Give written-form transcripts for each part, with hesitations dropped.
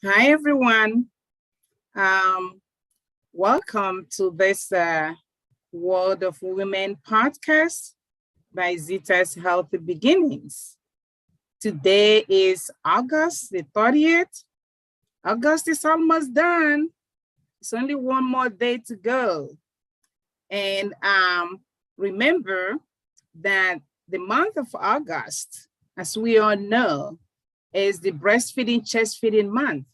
Hi, everyone. Um, Welcome to this World of Women podcast by Zita's Healthy Beginnings. Today is August the 30th. August is almost done. It's only one more day to go. And remember that the month of August, as we all know, is the breastfeeding chest feeding month.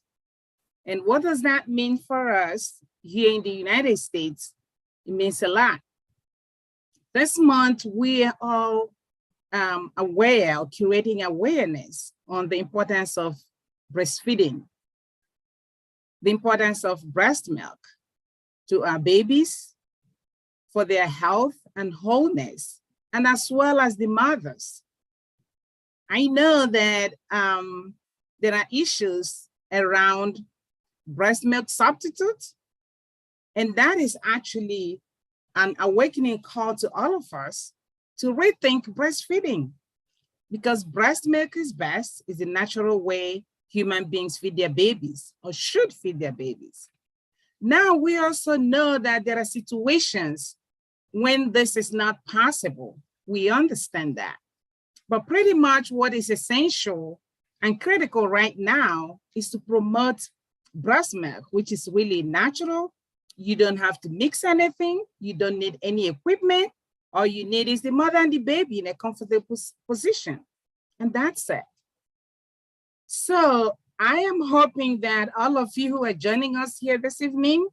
And what does that mean for us here in the United States? It means a lot. This month, we are all aware, or curating awareness on the importance of breastfeeding, the importance of breast milk to our babies for their health and wholeness, and as well as the mothers. I know that there are issues around breast milk substitutes, and that is actually an awakening call to all of us to rethink breastfeeding, because breast milk is best, is the natural way human beings feed their babies or should feed their babies. Now, we also know that there are situations when this is not possible. We understand that. But pretty much what is essential and critical right now is to promote breast milk, which is really natural. You don't have to mix anything. You don't need any equipment. All you need is the mother and the baby in a comfortable position. And that's it. So I am hoping that all of you who are joining us here this evening,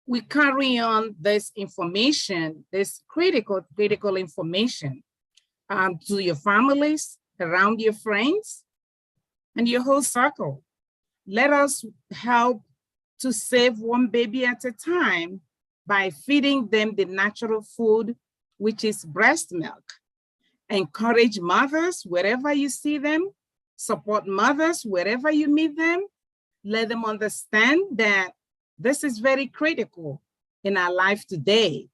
we carry on this information, this critical information to your families, around your friends, and your whole circle. Let us help to save one baby at a time by feeding them the natural food, which is breast milk. Encourage mothers wherever you see them, support mothers wherever you meet them. Let them understand that this is very critical in our life today.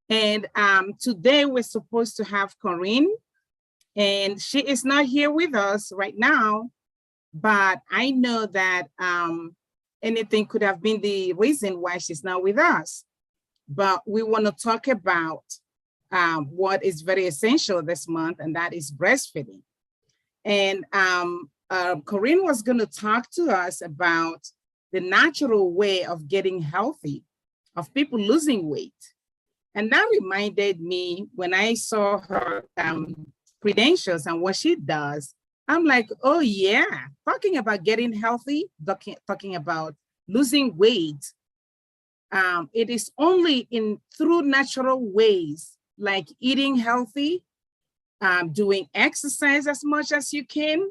And today we're supposed to have Corinne, and she is not here with us right now, but I know that anything could have been the reason why she's not with us. But we want to talk about what is very essential this month, and that is breastfeeding. And Corinne was going to talk to us about the natural way of getting healthy, of people losing weight. And that reminded me when I saw her credentials and what she does. I'm like, oh yeah, talking about getting healthy, talking about losing weight. It is only through natural ways, like eating healthy, doing exercise as much as you can,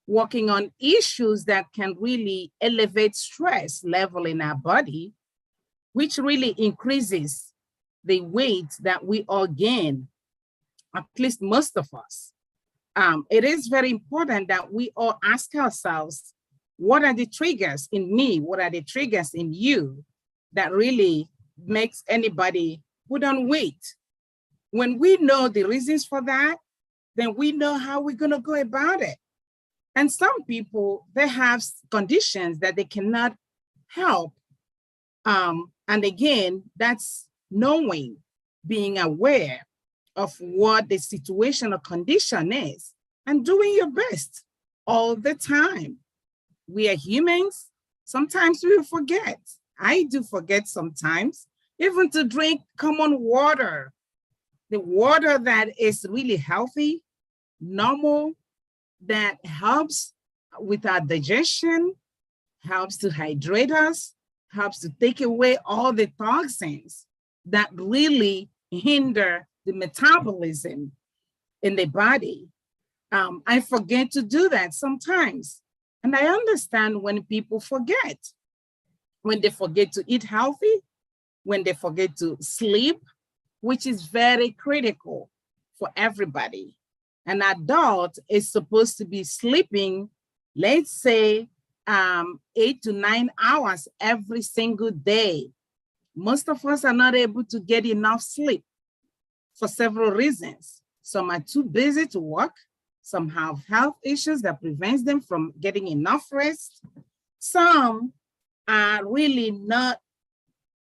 working on issues that can really elevate stress level in our body, which really increases the weight that we all gain, at least most of us. It is very important that we all ask ourselves, what are the triggers in me? What are the triggers in you that really makes anybody put on weight? When we know the reasons for that, then we know how we're going to go about it. And some people, they have conditions that they cannot help. And again, that's knowing, being aware of what the situation or condition is, and doing your best all the time. We are humans. Sometimes we forget. I do forget sometimes, even to drink common water. The water that is really healthy, normal, that helps with our digestion, helps to hydrate us, helps to take away all the toxins that really hinder the metabolism in the body. I forget to do that sometimes. And I understand when people forget, when they forget to eat healthy, when they forget to sleep, which is very critical for everybody. An adult is supposed to be sleeping, let's say, 8 to 9 hours every single day. Most of us are not able to get enough sleep for several reasons. Some are too busy to work. Some have health issues that prevents them from getting enough rest. Some are really not,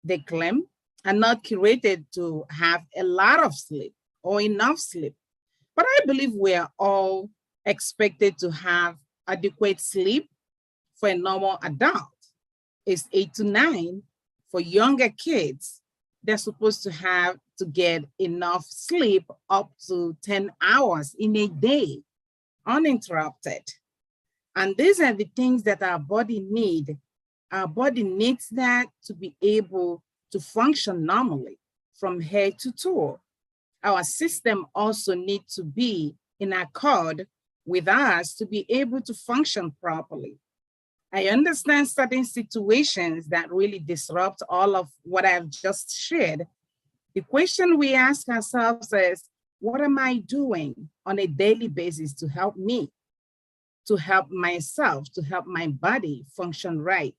they claim, are not curated to have a lot of sleep or enough sleep. But I believe we are all expected to have adequate sleep for a normal adult. It's 8 to 9. For younger kids, they're supposed to get enough sleep up to 10 hours in a day, uninterrupted. And these are the things that our body need. Our body needs that to be able to function normally from head to toe. Our system also needs to be in accord with us to be able to function properly. I understand certain situations that really disrupt all of what I've just shared. The question we ask ourselves is, what am I doing on a daily basis to help me, to help myself, to help my body function right?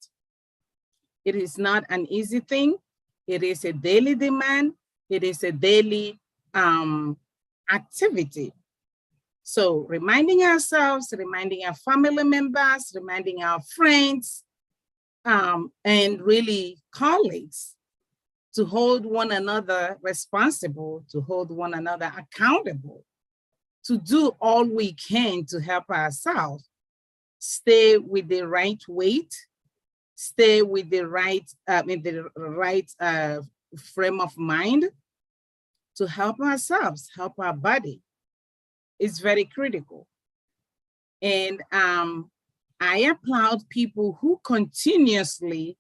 It is not an easy thing. It is a daily demand. It is a daily activity. So reminding ourselves, reminding our family members, reminding our friends, and really colleagues to hold one another responsible, to hold one another accountable, to do all we can to help ourselves stay with the right weight, stay with the right, frame of mind, to help ourselves, help our body. Is very critical. And I applaud people who continuously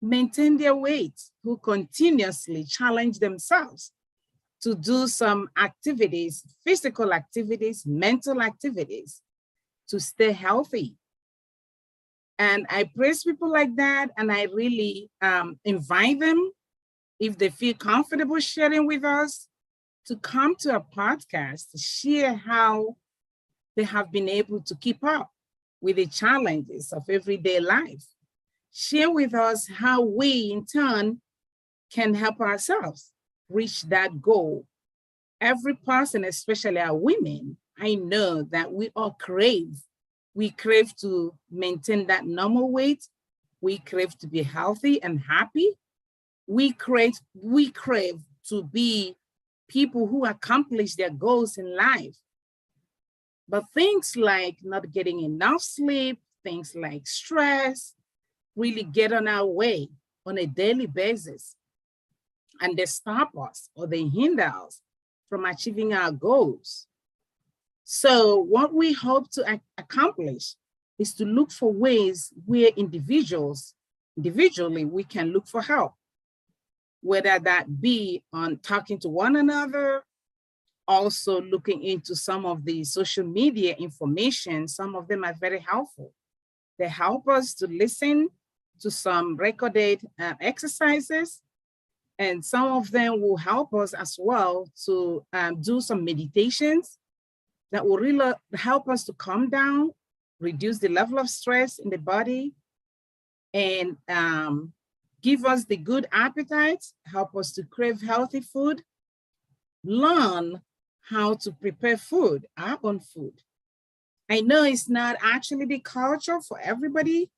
maintain their weight, who continuously challenge themselves to do some activities, physical activities, mental activities, to stay healthy. And I praise people like that, and I really invite them, if they feel comfortable sharing with us, to come to a podcast to share how they have been able to keep up with the challenges of everyday life. Share with us how we, in turn, can help ourselves reach that goal. Every person, especially our women, I know that we all crave. We crave to maintain that normal weight. We crave to be healthy and happy. We crave to be people who accomplish their goals in life. But things like not getting enough sleep, things like stress, really get on our way on a daily basis. And they stop us or they hinder us from achieving our goals. So what we hope to accomplish is to look for ways where individually, we can look for help, whether that be on talking to one another, also looking into some of the social media information. Some of them are very helpful. They help us to listen to some recorded exercises, and some of them will help us as well to do some meditations that will really help us to calm down, reduce the level of stress in the body, and give us the good appetite, help us to crave healthy food, learn how to prepare food, our own food. I know it's not actually the culture for everybody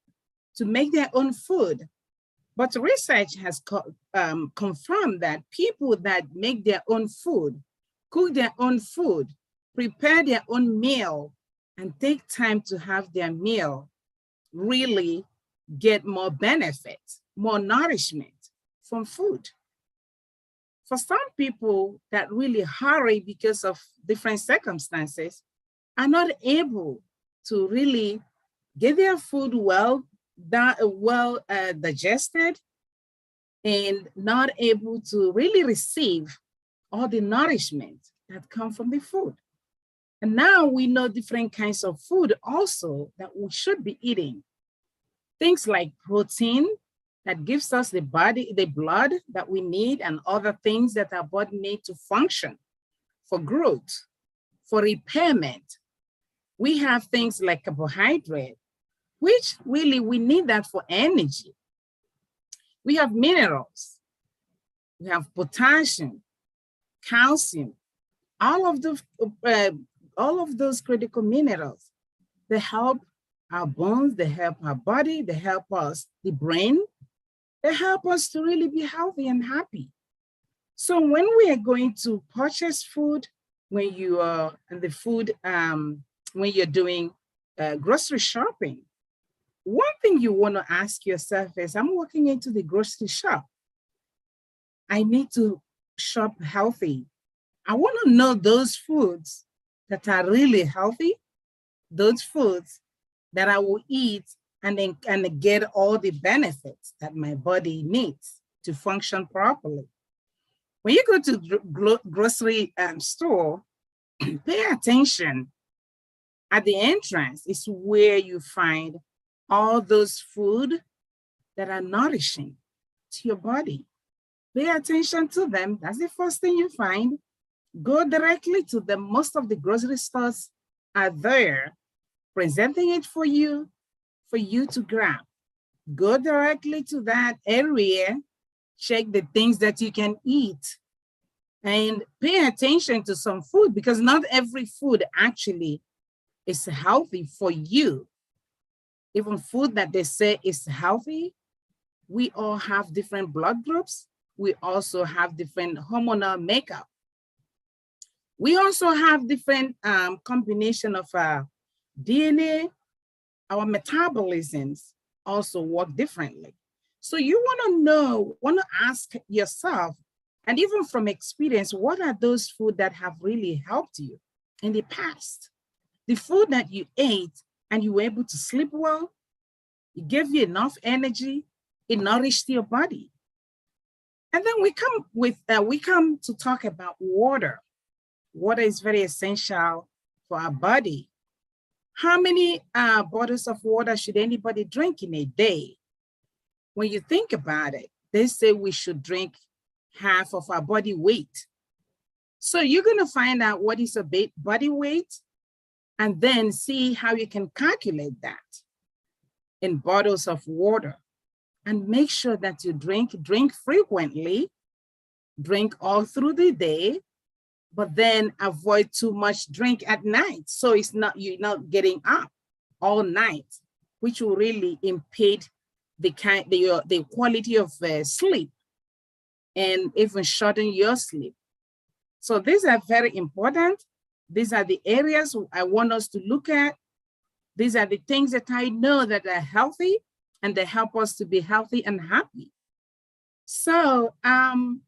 to make their own food, but research has confirmed that people that make their own food, cook their own food, prepare their own meal, and take time to have their meal really get more benefits, more nourishment from food. For some people that really hurry because of different circumstances are not able to really get their food well digested and not able to really receive all the nourishment that come from the food. And now we know different kinds of food also that we should be eating. Things like protein that gives us the blood that we need, and other things that our body needs to function for growth, for repairment. We have things like carbohydrate, which really we need that for energy. We have minerals, we have potassium, calcium, all of those critical minerals. They help our bones, they help our body, they help us, the brain, they help us to really be healthy and happy. So when we are going to purchase food, when you are in the food, when you're doing grocery shopping, one thing you want to ask yourself is, I'm walking into the grocery shop. I need to shop healthy. I want to know those foods that are really healthy, those foods that I will eat and then get all the benefits that my body needs to function properly. When you go to the grocery store, pay attention. At the entrance is where you find all those food that are nourishing to your body. Pay attention to them. That's the first thing you find. Go directly to them. Most of the grocery stores are there presenting it for you to grab. Go directly to that area, check the things that you can eat, and pay attention to some food, because not every food actually is healthy for you. Even food that they say is healthy, we all have different blood groups. We also have different hormonal makeup. We also have different combination of DNA. Our metabolisms also work differently. So you want to ask yourself, and even from experience, what are those food that have really helped you in the past? The food that you ate and you were able to sleep well, it gave you enough energy, it nourished your body. And then we come to talk about water. Water is very essential for our body. How many bottles of water should anybody drink in a day? When you think about it, they say we should drink half of our body weight. So you're going to find out what is a body weight and then see how you can calculate that in bottles of water. And make sure that you drink frequently, drink all through the day, but then avoid too much drink at night. So you're not getting up all night, which will really impede the quality of sleep and even shorten your sleep. So these are very important. These are the areas I want us to look at. These are the things that I know that are healthy and they help us to be healthy and happy. So I'm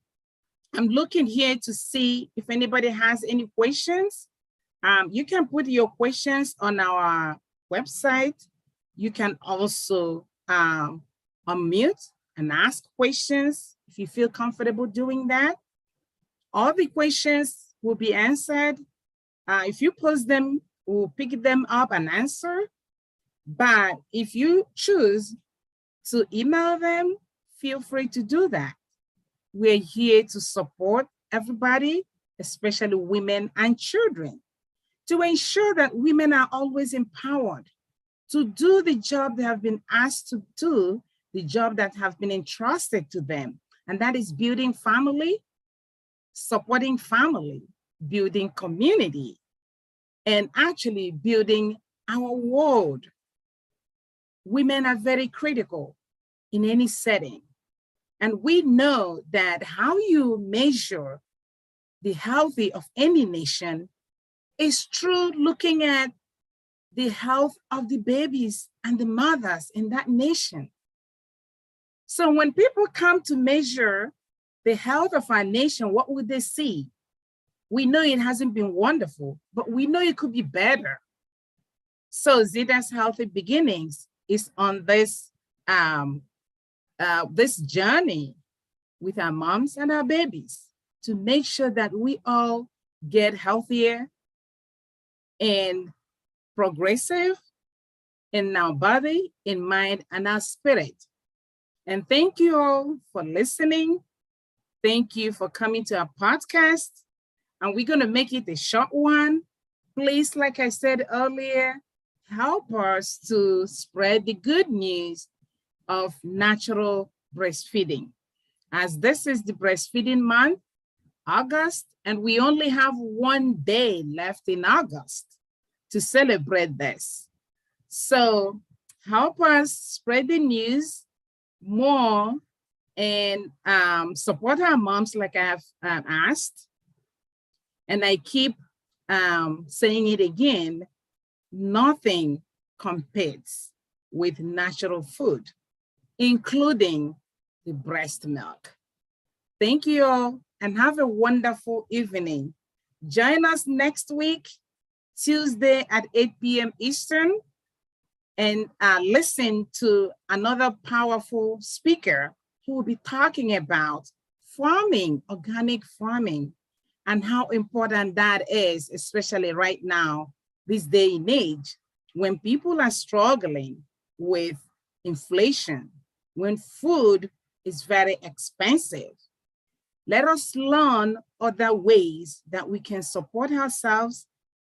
looking here to see if anybody has any questions. You can put your questions on our website. You can also unmute and ask questions if you feel comfortable doing that. All the questions will be answered. If you post them, we'll pick them up and answer. But if you choose to email them, feel free to do that. We're here to support everybody, especially women and children, to ensure that women are always empowered to do the job they have been asked to do, the job that have been entrusted to them. And that is building family, supporting family, building community, and actually building our world. Women are very critical in any setting. And we know that how you measure the health of any nation is through looking at the health of the babies and the mothers in that nation. So when people come to measure the health of our nation, what would they see? We know it hasn't been wonderful, but we know it could be better. So Zita's Healthy Beginnings is on this journey with our moms and our babies to make sure that we all get healthier and progressive in our body, in mind, and our spirit. And thank you all for listening. Thank you for coming to our podcast. And we're going to make it a short one. Please, like I said earlier, help us to spread the good news of natural breastfeeding. As this is the breastfeeding month, August, and we only have one day left in August to celebrate this. So help us spread the news more and support our moms like I have asked. And I keep saying it again, nothing competes with natural food, including the breast milk. Thank you all and have a wonderful evening. Join us next week, Tuesday at 8 p.m. Eastern, and listen to another powerful speaker who will be talking about farming, organic farming, and how important that is, especially right now, this day and age, when people are struggling with inflation, when food is very expensive. Let us learn other ways that we can support ourselves,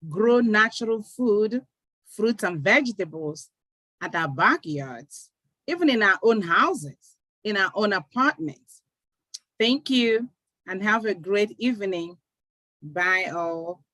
grow natural food, fruits and vegetables at our backyards, even in our own houses, in our own apartments. Thank you and have a great evening. Bye all.